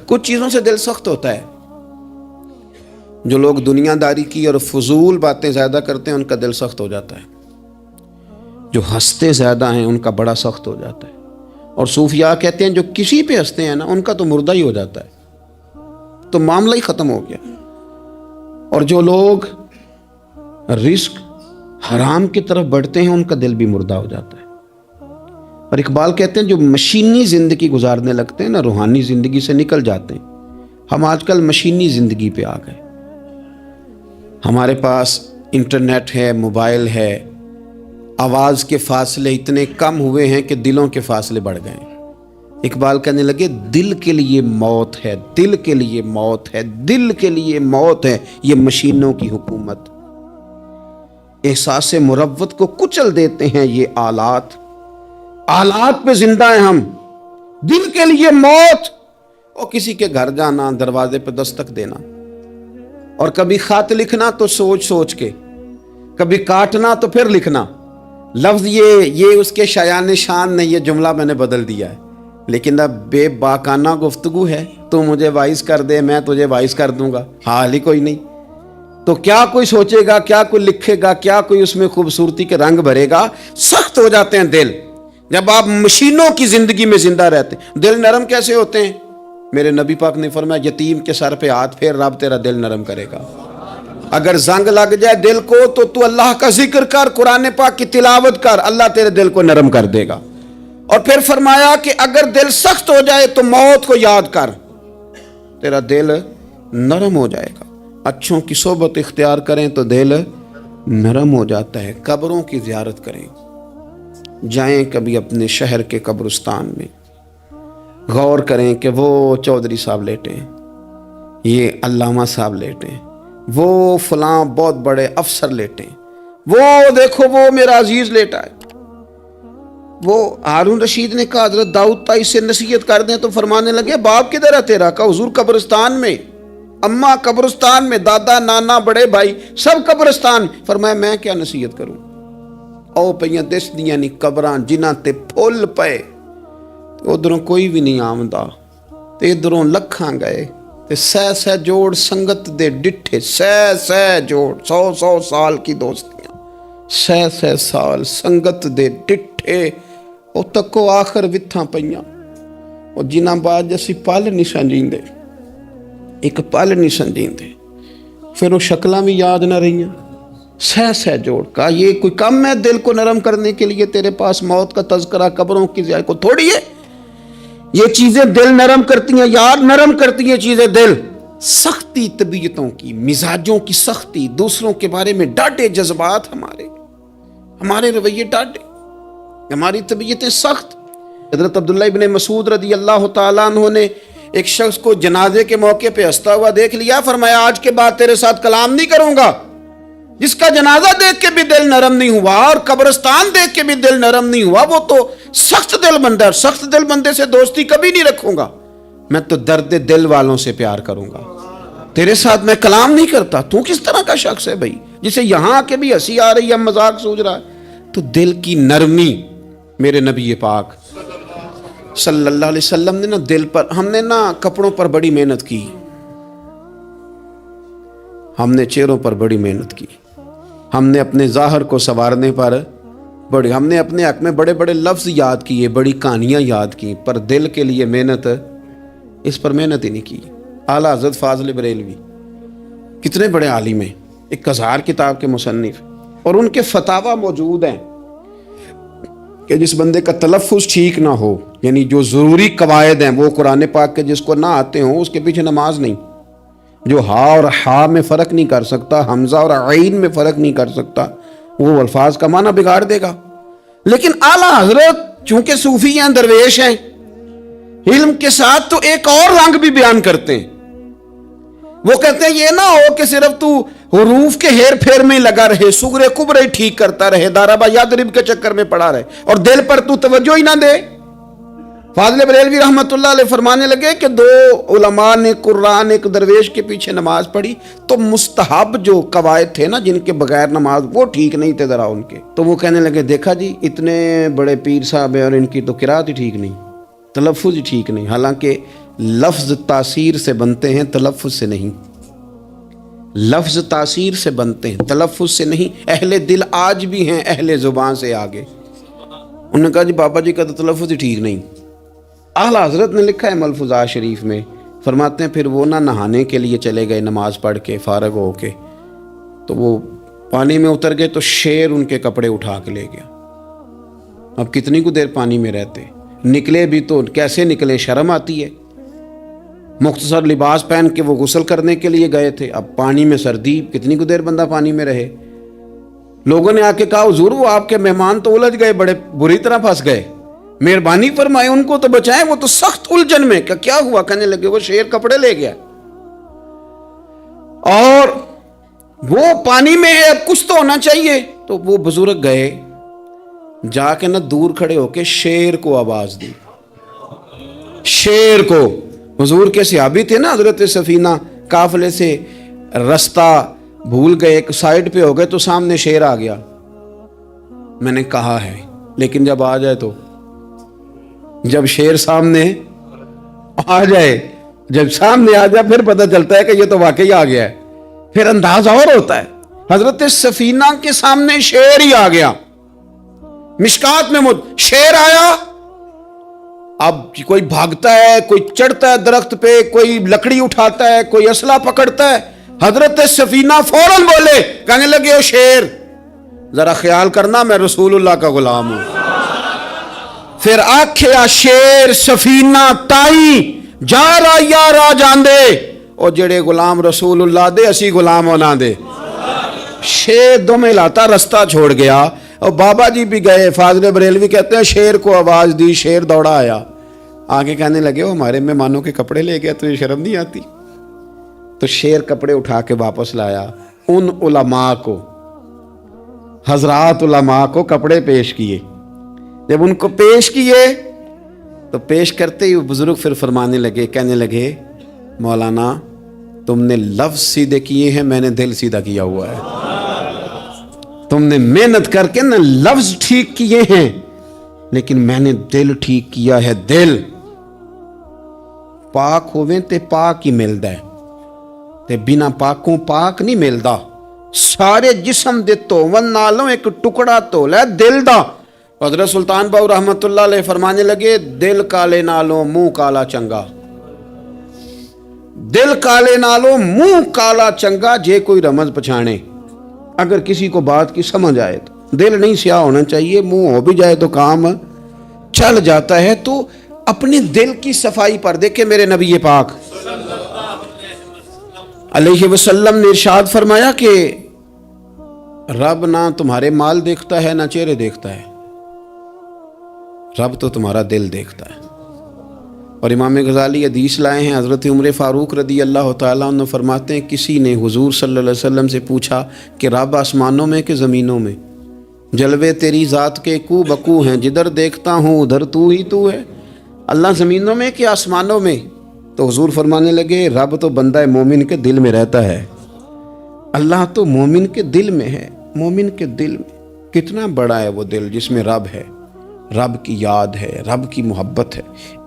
کچھ چیزوں سے دل سخت ہوتا ہے. جو لوگ دنیا داری کی اور فضول باتیں زیادہ کرتے ہیں ان کا دل سخت ہو جاتا ہے. جو ہنستے زیادہ ہیں ان کا بڑا سخت ہو جاتا ہے. اور صوفیاء کہتے ہیں جو کسی پہ ہنستے ہیں نا ان کا تو مردہ ہی ہو جاتا ہے, تو معاملہ ہی ختم ہو گیا. اور جو لوگ رزق حرام کی طرف بڑھتے ہیں ان کا دل بھی مردہ ہو جاتا ہے. اور اقبال کہتے ہیں جو مشینی زندگی گزارنے لگتے ہیں نا روحانی زندگی سے نکل جاتے ہیں. ہم آج کل مشینی زندگی پہ آ گئے. ہمارے پاس انٹرنیٹ ہے, موبائل ہے, آواز کے فاصلے اتنے کم ہوئے ہیں کہ دلوں کے فاصلے بڑھ گئے ہیں. اقبال کہنے لگے دل کے لیے موت ہے, دل کے لیے موت ہے, دل کے لیے موت ہے یہ مشینوں کی حکومت. احساس مروت کو کچل دیتے ہیں یہ آلات, آلات پہ زندہ ہیں ہم. دل کے لیے موت. اور کسی کے گھر جانا, دروازے پہ دستک دینا, اور کبھی خط لکھنا تو سوچ سوچ کے, کبھی کاٹنا تو پھر لکھنا. لفظ یہ اس کے شایان شان نہیں, یہ جملہ میں نے بدل دیا ہے, لیکن اب بے باکانہ گفتگو ہے. تو مجھے وائس کر دے, میں تجھے وائس کر دوں گا, حال ہی کوئی نہیں. تو کیا کوئی سوچے گا, کیا کوئی لکھے گا, کیا کوئی اس میں خوبصورتی کے رنگ بھرے گا. سخت ہو جاتے ہیں دل جب آپ مشینوں کی زندگی میں زندہ رہتے ہیں. دل نرم کیسے ہوتے ہیں؟ میرے نبی پاک نے فرمایا یتیم کے سر پہ ہاتھ پھیر, رب تیرا دل نرم کرے گا. اگر زنگ لگ جائے دل کو تو اللہ کا ذکر کر, قرآن پاک کی تلاوت کر, اللہ تیرے دل کو نرم کر دے گا. اور پھر فرمایا کہ اگر دل سخت ہو جائے تو موت کو یاد کر, تیرا دل نرم ہو جائے گا. اچھوں کی صحبت اختیار کریں تو دل نرم ہو جاتا ہے. قبروں کی زیارت کریں, جائیں کبھی اپنے شہر کے قبرستان میں, غور کریں کہ وہ چودھری صاحب لیٹے ہیں, یہ علامہ صاحب لیٹے ہیں, وہ فلاں بہت بڑے افسر لیٹے ہیں, وہ دیکھو وہ میرا عزیز لیٹا ہے. وہ ہارون رشید نے کہا حضرت داؤد تائی سے نصیحت کر دیں, تو فرمانے لگے باپ کدھر ہے تیرا؟ کہا حضور قبرستان میں, اماں قبرستان میں, دادا نانا بڑے بھائی سب قبرستان. فرمایا میں کیا نصیحت کروں؟ او پئیاں دس دیاں نی قبراں جنہاں تے پھول پئے, ادھروں کوئی بھی نہیں آمدا, تے ادھروں لکھاں گئے, تے سہ جوڑ سنگت دے ڈٹھے, سہ جوڑ 100 سال کی دوستیاں, سہ سال سنگت دے ڈٹھے, او تکو آخر وتھاں پئیاں, او جنہاں بعد اسی پل نہیں سنجیندے, ایک پل نہیں سنجیندے, پھر وہ شکلاں بھی یاد نہ رہیاں. سہ جوڑ کا یہ کوئی کم ہے دل کو نرم کرنے کے لیے؟ تیرے پاس موت کا تذکرہ, قبروں کی زیارت کو تھوڑی ہے. یہ چیزیں دل نرم کرتی ہیں یار, نرم کرتی ہیں چیزیں دل. سختی طبیعتوں کی, مزاجوں کی سختی, دوسروں کے بارے میں ڈاٹے جذبات, ہمارے رویے ڈاٹے, ہماری طبیعتیں سخت. حضرت عبداللہ ابن مسعود رضی اللہ تعالیٰ عنہ نے ایک شخص کو جنازے کے موقع پہ ہنستا ہوا دیکھ لیا, فرمایا آج کے بعد تیرے ساتھ کلام نہیں کروں گا. جس کا جنازہ دیکھ کے بھی دل نرم نہیں ہوا اور قبرستان دیکھ کے بھی دل نرم نہیں ہوا, وہ تو سخت دل بندہ. سخت دل بندے سے دوستی کبھی نہیں رکھوں گا, میں تو درد دل والوں سے پیار کروں گا. تیرے ساتھ میں کلام نہیں کرتا. تو کس طرح کا شخص ہے بھائی جسے یہاں کے بھی ہنسی آ رہی ہے, مذاق سوچ رہا ہے؟ تو دل کی نرمی, میرے نبی پاک صلی اللہ علیہ وسلم نے نا دل پر, ہم نے نا کپڑوں پر بڑی محنت کی, ہم نے چہروں پر بڑی محنت کی, ہم نے اپنے ظاہر کو سنوارنے پر ہم نے اپنے حق میں بڑے بڑے لفظ یاد کیے, بڑی کہانیاں یاد کی, پر دل کے لیے محنت, اس پر محنت ہی نہیں کی. اعلیٰ حضرت فاضل بریلوی کتنے بڑے عالم ہیں, 1000 کتاب کے مصنف, اور ان کے فتاوی موجود ہیں کہ جس بندے کا تلفظ ٹھیک نہ ہو, یعنی جو ضروری قواعد ہیں وہ قرآن پاک کے جس کو نہ آتے ہوں, اس کے پیچھے نماز نہیں. جو ہا اور ہا میں فرق نہیں کر سکتا, حمزہ اور عین میں فرق نہیں کر سکتا, وہ الفاظ کا معنی بگاڑ دے گا. لیکن اعلیٰ حضرت چونکہ صوفی ہیں, درویش ہیں, علم کے ساتھ تو ایک اور رنگ بھی بیان کرتے ہیں. وہ کہتے ہیں یہ نہ ہو کہ صرف تو حروف کے ہیر پھیر میں لگا رہے, صغرے کبرے ٹھیک کرتا رہے, دارابا یادرب کے چکر میں پڑا رہے, اور دل پر تو توجہ ہی نہ دے. فاضل بریلوی رحمۃ اللہ علیہ فرمانے لگے کہ 2 علماء نے قرآن ایک درویش کے پیچھے نماز پڑھی, تو مستحب جو قواعد تھے نا جن کے بغیر نماز, وہ ٹھیک نہیں تھے ذرا ان کے. تو وہ کہنے لگے دیکھا جی اتنے بڑے پیر صاحب ہیں اور ان کی تو قرات ہی ٹھیک نہیں, تلفظ ہی ٹھیک نہیں. حالانکہ لفظ تاثیر سے بنتے ہیں تلفظ سے نہیں، لفظ تاثیر سے بنتے ہیں تلفظ سے نہیں۔ اہل دل آج بھی ہیں اہل زبان سے آگے۔ انہوں نے کہا جی بابا جی کا تو تلفظ ہی ٹھیک نہیں۔ اعلیٰ حضرت نے لکھا ہے ملفوظات شریف میں، فرماتے ہیں پھر وہ نہ نہانے کے لیے چلے گئے نماز پڑھ کے فارغ ہو کے، تو وہ پانی میں اتر گئے تو شیر ان کے کپڑے اٹھا کے لے گیا۔ اب کتنی کو دیر پانی میں رہتے، نکلے بھی تو کیسے نکلے، شرم آتی ہے۔ مختصر لباس پہن کے وہ غسل کرنے کے لیے گئے تھے، اب پانی میں سردی، کتنی کو دیر بندہ پانی میں رہے۔ لوگوں نے آ کے کہا حضور وہ آپ کے مہمان تو الجھ گئے، بڑے بری طرح پھنس گئے، مہربانی فرمائے ان کو تو بچائیں، وہ تو سخت الجھن میں۔ کیا ہوا؟ کہنے لگے وہ شیر کپڑے لے گیا اور وہ پانی میں ہے، اب کچھ تو ہونا چاہیے۔ تو وہ بزرگ گئے، جا کے نہ دور کھڑے ہو کے شیر کو آواز دی، شیر کو۔ حضور کے صحابی تھے نا حضرت سفینہ، قافلے سے رستہ بھول گئے، ایک سائیڈ پہ ہو گئے تو سامنے شیر آ گیا۔ میں نے کہا ہے لیکن جب آ جائے تو، جب شیر سامنے آ جائے، جب سامنے آ جائے پھر پتہ چلتا ہے کہ یہ تو واقعی آ گیا ہے، پھر انداز اور ہوتا ہے۔ حضرت سفینہ کے سامنے شیر ہی آ گیا، مشکات میں شیر آیا۔ اب کوئی بھاگتا ہے، کوئی چڑھتا ہے درخت پہ، کوئی لکڑی اٹھاتا ہے، کوئی اسلحہ پکڑتا ہے۔ حضرت سفینہ فوراً بولے، کہنے لگے او شیر ذرا خیال کرنا میں رسول اللہ کا غلام ہوں۔ پھر آکھیا شیر سفینہ تائی جا را یارا جاندے، او جڑے غلام رسول اللہ دے اسی غلام ہونا دے۔ شیر دم لاتا رستہ چھوڑ گیا، اور بابا جی بھی گئے، فاضل بریلوی کہتے ہیں شیر کو آواز دی، شیر دوڑا آیا، آگے کہنے لگے وہ ہمارے مہمانوں کے کپڑے لے گیا، تجھے شرم نہیں آتی؟ تو شیر کپڑے اٹھا کے واپس لایا۔ ان علماء کو، حضرات علماء کو کپڑے پیش کیے، جب ان کو پیش کیے تو پیش کرتے ہی وہ بزرگ پھر فرمانے لگے، کہنے لگے مولانا تم نے لفظ سیدھے کیے ہیں، میں نے دل سیدھا کیا ہوا ہے۔ تم نے محنت کر کے نہ لفظ ٹھیک کیے ہیں، لیکن میں نے دل ٹھیک کیا ہے۔ دل پاک ہوئے تے پاک ہی ملدا ہے، تے بنا پاکوں پاک نہیں ملدا۔ سارے جسم دے توون نالوں ایک ٹکڑا تولا ہے دل دا۔ حضرت سلطان باؤ رحمت اللہ علیہ فرمانے لگے دل کالے نالوں منہ کالا چنگا، دل کالے نالوں منہ کالا چنگا، جے کوئی رمز پچھانے۔ اگر کسی کو بات کی سمجھ آئے تو دل نہیں سیاہ ہونا چاہیے، منہ ہو بھی جائے تو کام چل جاتا ہے۔ تو اپنے دل کی صفائی پر دیکھیں میرے نبی پاک علیہ وسلم نے ارشاد فرمایا کہ رب نہ تمہارے مال دیکھتا ہے نہ چہرے دیکھتا ہے، رب تو تمہارا دل دیکھتا ہے۔ اور امام غزالی حدیث لائے ہیں، حضرت عمر فاروق رضی اللہ تعالیٰ عنہ فرماتے ہیں کسی نے حضور صلی اللہ علیہ وسلم سے پوچھا کہ رب آسمانوں میں کہ زمینوں میں؟ جلوے تیری ذات کے کو بکو ہیں، جدھر دیکھتا ہوں ادھر تو ہی تو ہے۔ اللہ زمینوں میں کہ آسمانوں میں؟ تو حضور فرمانے لگے رب تو بندہ مومن کے دل میں رہتا ہے، اللہ تو مومن کے دل میں ہے۔ مومن کے دل میں کتنا بڑا ہے وہ دل جس میں رب ہے، رب کی یاد ہے، رب کی محبت ہے۔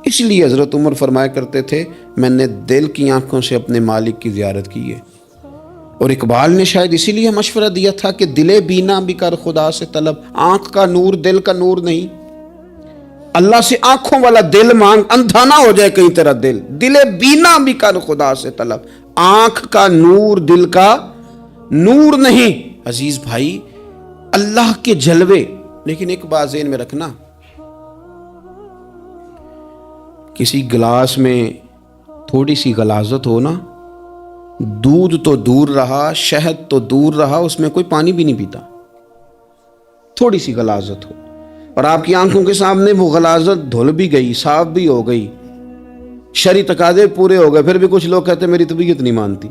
اس لیے حضرت عمر فرمایا کرتے تھے میں نے دل کی آنکھوں سے اپنے مالک کی زیارت کی ہے۔ اور اقبال نے شاید اسی لیے مشورہ دیا تھا کہ دل بینا بھی کر خدا سے طلب، آنکھ کا نور دل کا نور نہیں، اللہ سے آنکھوں والا دل مانگ، اندھا نہ ہو جائے کہیں تیرا دل، دل بینا بھی کر خدا سے طلب، آنکھ کا نور دل کا نور نہیں۔ عزیز بھائی اللہ کے جلوے، لیکن ایک بات ذہن میں رکھنا، کسی گلاس میں تھوڑی سی غلاظت ہو نا، دودھ تو دور رہا، شہد تو دور رہا، اس میں کوئی پانی بھی نہیں پیتا، تھوڑی سی غلاظت ہو، اور آپ کی آنکھوں کے سامنے وہ غلاظت دھل بھی گئی، صاف بھی ہو گئی، شرعی تقاضے پورے ہو گئے، پھر بھی کچھ لوگ کہتے ہیں میری طبیعت نہیں مانتی،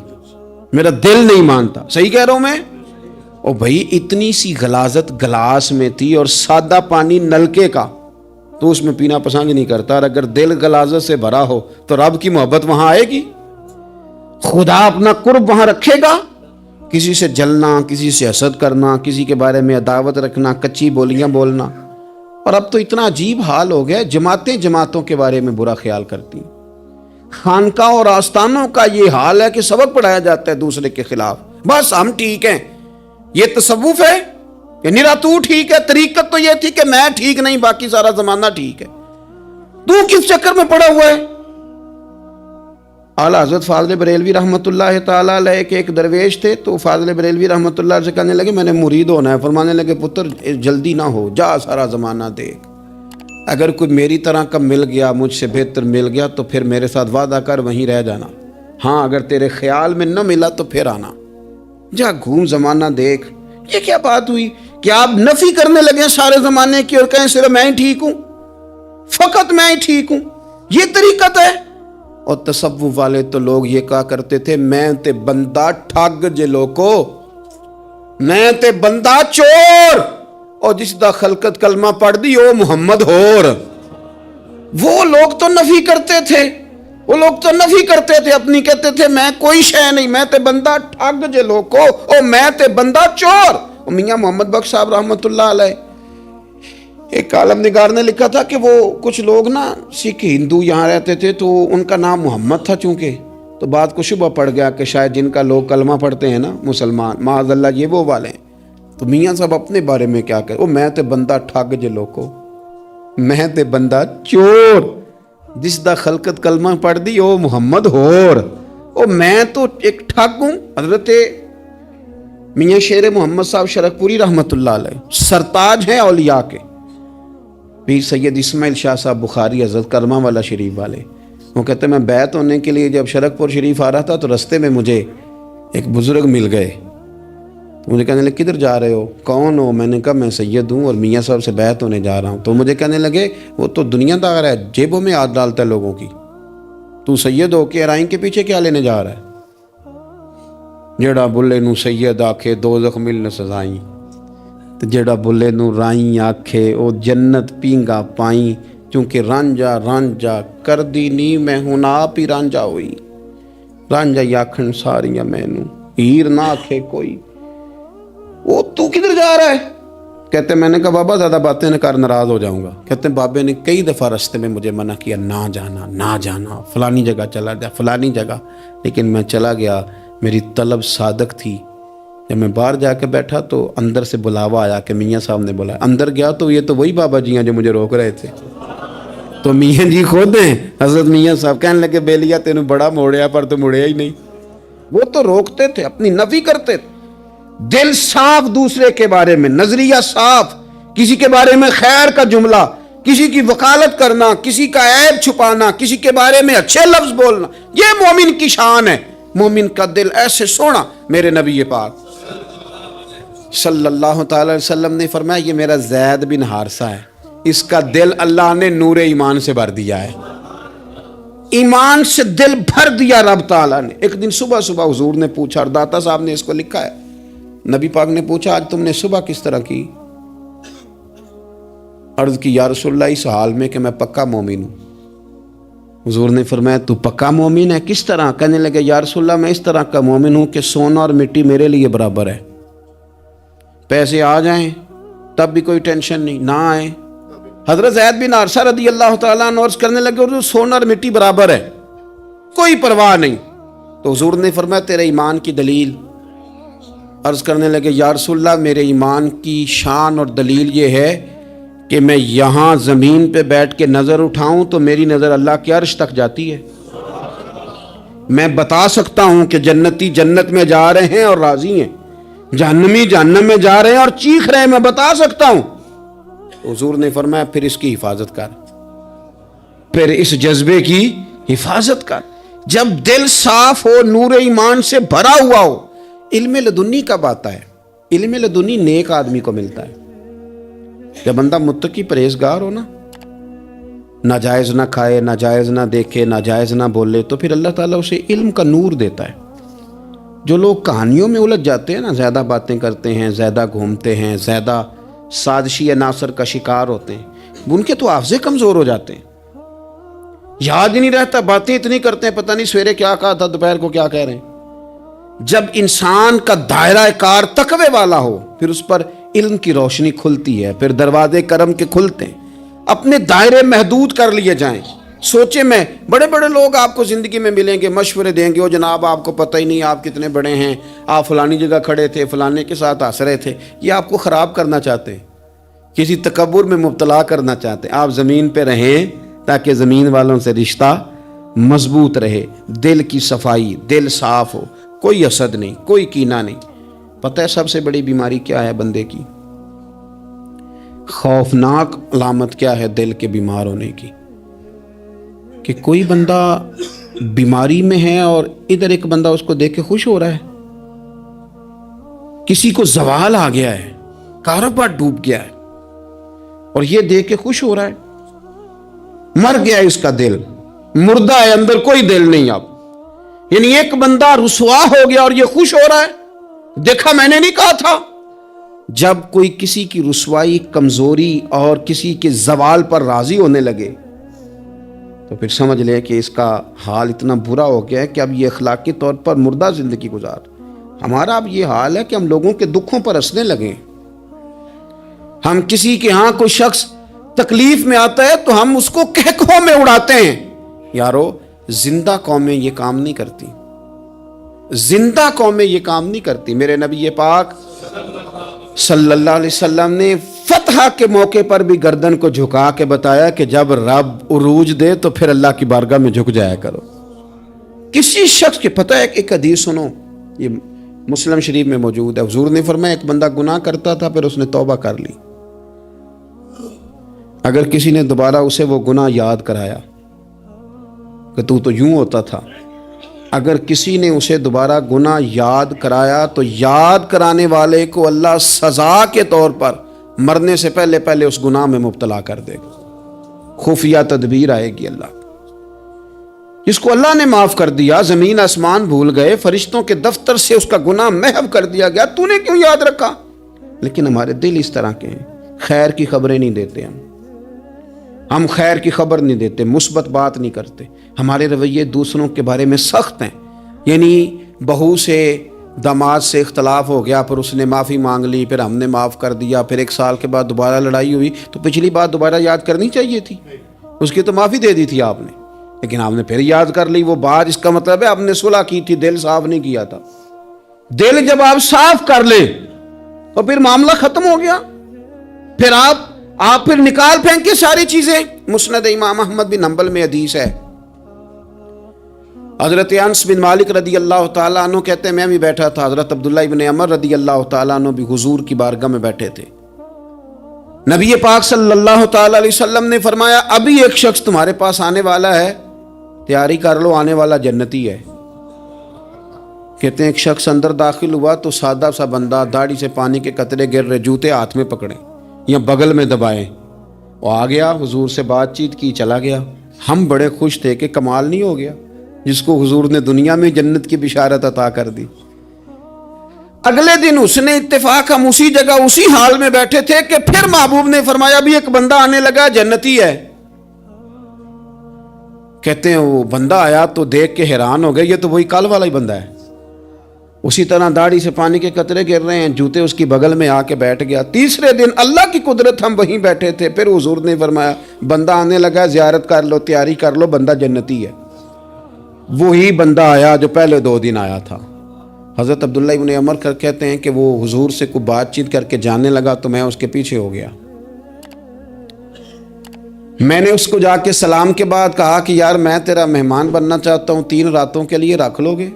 میرا دل نہیں مانتا۔ صحیح کہہ رہا ہوں میں؟ او بھائی اتنی سی غلاظت گلاس میں تھی اور سادہ پانی نلکے کا، تو اس میں پینا پسند نہیں کرتا، اور اگر دل غلاظت سے بھرا ہو تو رب کی محبت وہاں آئے گی، خدا اپنا قرب وہاں رکھے گا۔ کسی سے جلنا، کسی سے حسد کرنا، کسی کے بارے میں عداوت رکھنا، کچی بولیاں بولنا، اور اب تو اتنا عجیب حال ہو گیا، جماعتیں جماعتوں کے بارے میں برا خیال کرتی ہیں۔ خانقاہ اور آستانوں کا یہ حال ہے کہ سبق پڑھایا جاتا ہے دوسرے کے خلاف، بس ہم ٹھیک ہیں. یہ تصوف ہے کہ نرا تو ٹھیک ہے؟ طریقت تو یہ تھی کہ میں ٹھیک نہیں، باقی سارا زمانہ ٹھیک ہے. تو کس چکر میں پڑا ہوا ہے؟ اعلیٰ حضرت فاضل بریلوی رحمۃ اللہ تعالیٰ علیہ کے ایک درویش تھے، تو فاضل بریلوی رحمۃ اللہ سے کہنے لگے میں نے مرید ہونا ہے. فرمانے لگے پتر جلدی نہ ہو، جا سارا زمانہ دیکھ، اگر کوئی میری طرح کا مل گیا، مجھ سے بہتر مل گیا تو پھر میرے ساتھ وعدہ کر وہیں رہ جانا. ہاں اگر تیرے خیال میں نہ ملا تو پھر آنا، جا گھوم زمانہ دیکھ. یہ کیا بات ہوئی کہ آپ نفی کرنے لگے سارے زمانے کی اور کہیں صرف میں ہی ٹھیک ہوں، فقط میں ہی ٹھیک ہوں؟ یہ طریقت ہے؟ اور تصوف والے تو لوگ یہ کہا کرتے تھے میں تے بندہ ٹھگ جے لوکو، میں تے بندہ چور، اور جس دا خلقت کلمہ پڑھ دی او محمد ہور. وہ لوگ تو نفی کرتے تھے، وہ لوگ تو نفی کرتے تھے اپنی، کہتے تھے میں کوئی شے نہیں، میں تے بندہ ٹھگ جے لوکو، او میں تے بندہ چور. میاں محمد بخش صاحب رحمۃ اللہ علیہ، ایک عالم نگار نے لکھا تھا کہ وہ کچھ لوگ نا سکھ ہندو یہاں رہتے تھے، تو ان کا نام محمد تھا چونکہ، تو بات کو شبہ پڑ گیا کہ شاید جن کا لوگ کلمہ پڑھتے ہیں نا مسلمان، معاذ اللہ یہ وہ والے ہیں. تو میاں صاحب اپنے بارے میں کیا کہے، او میں تے بندہ ٹھگ جے لوکو، میں تے بندہ چور، جس دا خلقت کلمہ پڑھ دی او محمد ہور. او میں تو ایک ٹھگ ہوں. حضرت میاں شیر محمد صاحب شرک پوری رحمۃ اللہ علیہ سرتاج ہیں اولیاء کے، پیر سید اسماعیل شاہ صاحب بخاری حضرت کرمہ والا شریف والے، وہ کہتے ہیں میں بیعت ہونے کے لیے جب شرک پور شریف آ رہا تھا تو رستے میں مجھے ایک بزرگ مل گئے. تو مجھے کہنے لگے کدھر جا رہے ہو، کون ہو؟ میں نے کہا میں سید ہوں اور میاں صاحب سے بیعت ہونے جا رہا ہوں. تو مجھے کہنے لگے وہ تو دنیا دار ہے، جیبوں میں ہاتھ ڈالتا ہے لوگوں کی، تو سید ہو کے ارائیں کے پیچھے کیا لینے جا رہا ہے؟ جڑا بلے نو سید آکھے دوزخ مل نہ سزائیں، تو جڑا بلے نو رائیں آکھے او جنت پینگا پائیں. چونکہ رانجا رانجا کر دی نی میں ہوں آپ ہی رانجا ہوئی، رانجا آکھن ساریاں مینوں ہیر نہ آکھے کوئی. وہ تو کدھر جا رہا ہے؟ کہتے میں نے کہا بابا زیادہ باتیں نہ کر، ناراض ہو جاؤں گا. کہتے ہیں بابے نے کئی دفعہ رستے میں مجھے منع کیا، نہ جانا نہ جانا، فلانی جگہ چلا جا فلانی جگہ، لیکن میں چلا گیا. میری طلب صادق تھی. جب میں باہر جا کے بیٹھا تو اندر سے بلاوا آیا کہ میاں صاحب نے بلایا. اندر گیا تو یہ تو وہی بابا جی ہیں جو مجھے روک رہے تھے. تو میاں جی خود ہیں حضرت میاں صاحب. کہنے لگے بیلیا تینوں بڑا موڑیا پر تو مڑیا ہی نہیں. وہ تو روکتے تھے، اپنی نفی کرتے تھے. دل صاف دوسرے کے بارے میں، نظریہ صاف، کسی کے بارے میں خیر کا جملہ، کسی کی وکالت کرنا، کسی کا عیب چھپانا، کسی کے بارے میں اچھے لفظ بولنا، یہ مومن کی شان ہے. مومن کا دل ایسے سونا. میرے نبی پاک صلی اللہ تعالی وسلم نے فرمایا یہ میرا زید بن حارثہ ہے، اس کا دل اللہ نے نور ایمان سے بھر دیا ہے. ایمان سے دل بھر دیا رب تعالیٰ نے. ایک دن صبح صبح حضور نے پوچھا، اور داتا صاحب نے اس کو لکھا ہے، نبی پاک نے پوچھا آج تم نے صبح کس طرح کی؟ عرض کی یا رسول اللہ اس حال میں کہ میں پکا مومن ہوں. حضور نے فرمایا تو پکا مومن ہے، کس طرح؟ کہنے لگے یا رسول اللہ میں اس طرح کا مومن ہوں کہ سونا اور مٹی میرے لیے برابر ہے، پیسے آ جائیں تب بھی کوئی ٹینشن نہیں، نہ آئے. حضرت زید بن حارثہ رضی اللہ تعالیٰ عنہ عرض کرنے لگے حضور سونا اور مٹی برابر ہے، کوئی پرواہ نہیں. تو حضور نے فرمایا تیرے ایمان کی دلیل؟ عرض کرنے لگے یا رسول اللہ میرے ایمان کی شان اور دلیل یہ ہے کہ میں یہاں زمین پہ بیٹھ کے نظر اٹھاؤں تو میری نظر اللہ کے عرش تک جاتی ہے. میں بتا سکتا ہوں کہ جنتی جنت میں جا رہے ہیں اور راضی ہیں، جہنمی جہنم میں جا رہے ہیں اور چیخ رہے ہیں، میں بتا سکتا ہوں. حضور نے فرمایا پھر اس کی حفاظت کر، پھر اس جذبے کی حفاظت کر. جب دل صاف ہو، نور ایمان سے بھرا ہوا ہو، علم لدنی کب آتا ہے؟ علم لدنی نیک آدمی کو ملتا ہے جب بندہ متقی پرہیزگار ہو نا، ناجائز نہ کھائے، ناجائز نہ دیکھے، ناجائز نہ بولے، تو پھر اللہ تعالیٰ اسے علم کا نور دیتا ہے. جو لوگ کہانیوں میں الجھ جاتے ہیں نا، زیادہ باتیں کرتے ہیں، زیادہ گھومتے ہیں، زیادہ سازشی عناصر کا شکار ہوتے ہیں، ان کے تو حافظے کمزور ہو جاتے ہیں، یاد ہی نہیں رہتا، باتیں اتنی کرتے ہیں پتہ نہیں سویرے کیا کہا تھا دوپہر کو کیا کہہ رہے ہیں. جب انسان کا دائرہ کار تقوی والا ہو پھر اس پر علم کی روشنی کھلتی ہے، پھر دروازے کرم کے کھلتے ہیں. اپنے دائرے محدود کر لیے جائیں، سوچے میں بڑے بڑے لوگ آپ کو زندگی میں ملیں گے، مشورے دیں گے، وہ جناب آپ کو پتہ ہی نہیں آپ کتنے بڑے ہیں، آپ فلانی جگہ کھڑے تھے، فلانے کے ساتھ ہنس رہے تھے. یہ آپ کو خراب کرنا چاہتے ہیں، کسی تکبر میں مبتلا کرنا چاہتے ہیں. آپ زمین پہ رہیں تاکہ زمین والوں سے رشتہ مضبوط رہے، دل کی صفائی، دل صاف ہو، کوئی حسد نہیں، کوئی کینہ نہیں. پتہ ہے سب سے بڑی بیماری کیا ہے بندے کی؟ خوفناک علامت کیا ہے دل کے بیمار ہونے کی؟ کہ کوئی بندہ بیماری میں ہے اور ادھر ایک بندہ اس کو دیکھ کے خوش ہو رہا ہے. کسی کو زوال آ گیا ہے، کاروبار ڈوب گیا ہے اور یہ دیکھ کے خوش ہو رہا ہے. مر گیا ہے اس کا دل، مردہ ہے، اندر کوئی دل نہیں. اب یعنی ایک بندہ رسوا ہو گیا اور یہ خوش ہو رہا ہے، دیکھا میں نے نہیں کہا تھا. جب کوئی کسی کی رسوائی، کمزوری اور کسی کے زوال پر راضی ہونے لگے تو پھر سمجھ لے کہ اس کا حال اتنا برا ہو گیا ہے کہ اب یہ اخلاقی طور پر مردہ زندگی گزار. ہمارا اب یہ حال ہے کہ ہم لوگوں کے دکھوں پر ہنسنے لگے. ہم کسی کے ہاں کوئی شخص تکلیف میں آتا ہے تو ہم اس کو کہکہوں میں اڑاتے ہیں. یارو زندہ قومیں یہ کام نہیں کرتی، زندہ قومیں یہ کام نہیں کرتی. میرے نبی پاک صلی اللہ علیہ وسلم نے فتح کے موقع پر بھی گردن کو جھکا کے بتایا کہ جب رب عروج دے تو پھر اللہ کی بارگاہ میں جھک جایا کرو. کسی شخص کے پتہ ہے ایک حدیث سنو، یہ مسلم شریف میں موجود ہے. حضور نے فرمایا ایک بندہ گناہ کرتا تھا، پھر اس نے توبہ کر لی. اگر کسی نے دوبارہ اسے وہ گناہ یاد کرایا کہ تو یوں ہوتا تھا، اگر کسی نے اسے دوبارہ گناہ یاد کرایا تو یاد کرانے والے کو اللہ سزا کے طور پر مرنے سے پہلے پہلے اس گناہ میں مبتلا کر دے گا. خفیہ تدبیر آئے گی اللہ. جس کو اللہ نے معاف کر دیا، زمین آسمان بھول گئے، فرشتوں کے دفتر سے اس کا گناہ محو کر دیا گیا، تو نے کیوں یاد رکھا؟ لیکن ہمارے دل اس طرح کے ہیں، خیر کی خبریں نہیں دیتے. ہم خیر کی خبر نہیں دیتے، مثبت بات نہیں کرتے. ہمارے رویے دوسروں کے بارے میں سخت ہیں. یعنی بہو سے داماد سے اختلاف ہو گیا، پھر اس نے معافی مانگ لی، پھر ہم نے معاف کر دیا، پھر 1 سال کے بعد دوبارہ لڑائی ہوئی تو پچھلی بات دوبارہ یاد کرنی چاہیے تھی. اس کی تو معافی دے دی تھی آپ نے، لیکن آپ نے پھر یاد کر لی وہ بات. اس کا مطلب ہے آپ نے صلح کی تھی، دل صاف نہیں کیا تھا. دل جب آپ صاف کر لیں تو پھر معاملہ ختم ہو گیا. پھر آپ پھر نکال پھینکے ساری چیزیں. مسند امام احمد بن حنبل میں حدیث ہے، حضرت انس بن مالک رضی اللہ تعالیٰ عنہ کہتے ہیں میں بھی بیٹھا تھا، حضرت عبداللہ ابن عمر رضی اللہ تعالیٰ عنہ بھی حضور کی بارگاہ میں بیٹھے تھے. نبی پاک صلی اللہ تعالیٰ علیہ وسلم نے فرمایا ابھی ایک شخص تمہارے پاس آنے والا ہے، تیاری کر لو، آنے والا جنتی ہے. کہتے ہیں ایک شخص اندر داخل ہوا تو سادہ سا بندہ، داڑھی سے پانی کے قطرے گر رہے، جوتے ہاتھ میں پکڑے یا بغل میں دبائے، وہ آ گیا، حضور سے بات چیت کی، چلا گیا. ہم بڑے خوش تھے کہ کمال نہیں ہو گیا جس کو حضور نے دنیا میں جنت کی بشارت عطا کر دی. اگلے دن اس نے اتفاق، ہم اسی جگہ اسی حال میں بیٹھے تھے کہ پھر محبوب نے فرمایا ابھی ایک بندہ آنے لگا، جنتی ہے. کہتے ہیں وہ بندہ آیا تو دیکھ کے حیران ہو گئے، یہ تو وہی کل والا ہی بندہ ہے. اسی طرح داڑھی سے پانی کے قطرے گر رہے ہیں، جوتے اس کی بغل میں آ کے بیٹھ گیا. تیسرے دن اللہ کی قدرت ہم وہیں بیٹھے تھے، پھر حضور نے فرمایا بندہ آنے لگا، زیارت کر لو، تیاری کر لو، بندہ جنتی ہے. وہی بندہ آیا جو پہلے 2 دن آیا تھا. حضرت عبداللہ ابن عمر کہتے ہیں کہ وہ حضور سے کوئی بات چیت کر کے جانے لگا تو میں اس کے پیچھے ہو گیا. میں نے اس کو جا کے سلام کے بعد کہا کہ یار میں تیرا مہمان بننا چاہتا ہوں، 3 راتوں کے لیے رکھ لو گے؟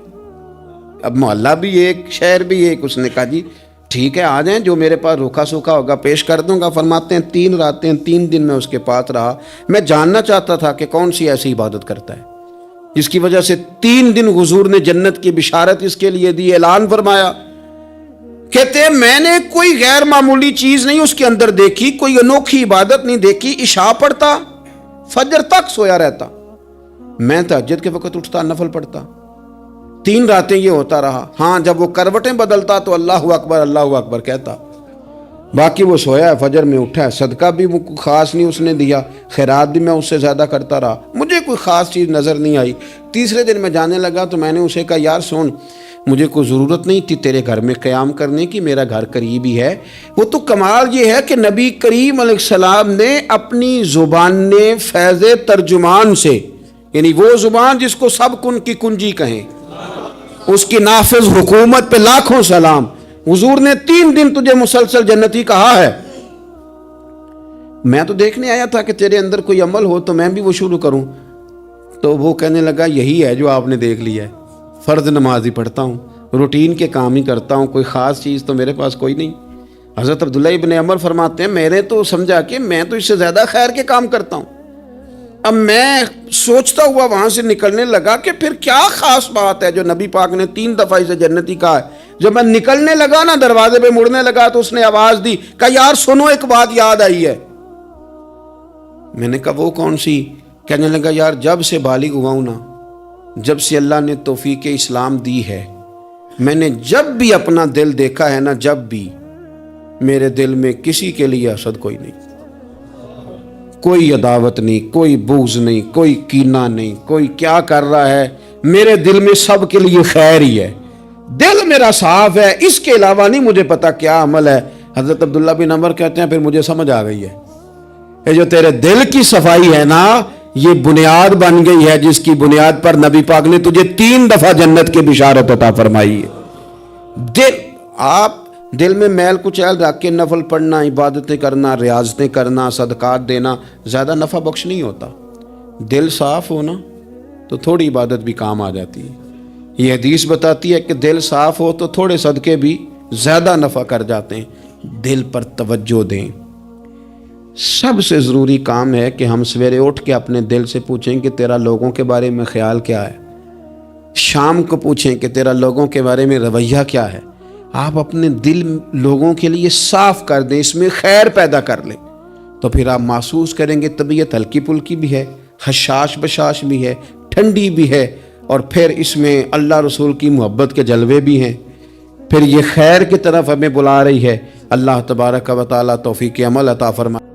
اب محلہ بھی ایک، شہر بھی ایک. اس نے کہا جی ٹھیک ہے آ جائیں، جو میرے پاس روکھا سوکھا ہوگا پیش کر دوں گا. فرماتے ہیں 3 راتیں 3 دن میں اس کے پاس رہا. میں جاننا چاہتا تھا کہ کون سی ایسی عبادت کرتا ہے جس کی وجہ سے 3 دن حضور نے جنت کی بشارت اس کے لیے دی، اعلان فرمایا. کہتے ہیں میں نے کوئی غیر معمولی چیز نہیں اس کے اندر دیکھی، کوئی انوکھی عبادت نہیں دیکھی. عشاء پڑھتا، فجر تک سویا رہتا، میں تہجد کے وقت اٹھتا، نفل پڑھتا. 3 راتیں یہ ہوتا رہا. ہاں جب وہ کروٹیں بدلتا تو اللہ اکبر کہتا، باقی وہ سویا ہے، فجر میں اٹھا ہے. صدقہ بھی خاص نہیں اس نے دیا، خیرات بھی میں اس سے زیادہ کرتا رہا، مجھے کوئی خاص چیز نظر نہیں آئی. تیسرے دن میں جانے لگا تو میں نے اسے کہا یار سن، مجھے کوئی ضرورت نہیں تھی تیرے گھر میں قیام کرنے کی، میرا گھر قریب ہی ہے۔ وہ تو کمال یہ ہے کہ نبی کریم علیہ السلام نے اپنی زبان فیض ترجمان سے، یعنی وہ زبان جس کو سب کن کی کنجی کہیں، اس کی نافذ حکومت پہ لاکھوں سلام، حضور نے 3 دن تجھے مسلسل جنتی کہا ہے۔ میں تو دیکھنے آیا تھا کہ تیرے اندر کوئی عمل ہو تو میں بھی وہ شروع کروں۔ تو وہ کہنے لگا یہی ہے جو آپ نے دیکھ لیا ہے، فرض نماز ہی پڑھتا ہوں، روٹین کے کام ہی کرتا ہوں، کوئی خاص چیز تو میرے پاس کوئی نہیں۔ حضرت عبداللہ ابن عمر فرماتے ہیں میں نے تو سمجھا کہ میں تو اس سے زیادہ خیر کے کام کرتا ہوں۔ اب میں سوچتا ہوا وہاں سے نکلنے لگا کہ پھر کیا خاص بات ہے جو نبی پاک نے 3 دفعہ اسے جنتی کہا ہے۔ جب میں نکلنے لگا نا، دروازے پہ مڑنے لگا تو اس نے آواز دی، کہا یار سنو، ایک بات یاد آئی ہے۔ میں نے کہا وہ کون سی؟ کہنے لگا یار جب سے بالغ ہوا ہوں نا، جب سے اللہ نے توفیق اسلام دی ہے، میں نے جب بھی اپنا دل دیکھا ہے نا، جب بھی میرے دل میں کسی کے لیے حسد کوئی نہیں، کوئی عداوت نہیں، کوئی بغض نہیں، کوئی کینہ نہیں، کوئی کیا کر رہا ہے، میرے دل میں سب کے لیے خیر ہی ہے، دل میرا صاف ہے، اس کے علاوہ نہیں مجھے پتا کیا عمل ہے۔ حضرت عبداللہ بن عمر کہتے ہیں پھر مجھے سمجھ آ گئی ہے، یہ جو تیرے دل کی صفائی ہے نا، یہ بنیاد بن گئی ہے جس کی بنیاد پر نبی پاک نے تجھے 3 دفعہ جنت کی بشارت عطا فرمائی ہے۔ آپ دل میں میل کچیل رکھ کے نفل پڑھنا، عبادتیں کرنا، ریاضتیں کرنا، صدقات دینا زیادہ نفع بخش نہیں ہوتا۔ دل صاف ہونا تو تھوڑی عبادت بھی کام آ جاتی ہے۔ یہ حدیث بتاتی ہے کہ دل صاف ہو تو تھوڑے صدقے بھی زیادہ نفع کر جاتے ہیں۔ دل پر توجہ دیں۔ سب سے ضروری کام ہے کہ ہم سویرے اٹھ کے اپنے دل سے پوچھیں کہ تیرا لوگوں کے بارے میں خیال کیا ہے، شام کو پوچھیں کہ تیرا لوگوں کے بارے میں رویہ کیا ہے۔ آپ اپنے دل لوگوں کے لیے صاف کر دیں، اس میں خیر پیدا کر لیں، تو پھر آپ محسوس کریں گے طبیعت ہلکی پھلکی بھی ہے، حشاش بشاش بھی ہے، ٹھنڈی بھی ہے، اور پھر اس میں اللہ رسول کی محبت کے جلوے بھی ہیں۔ پھر یہ خیر کی طرف ہمیں بلا رہی ہے۔ اللہ تبارک و تعالیٰ توفیق عمل عطا فرمائے۔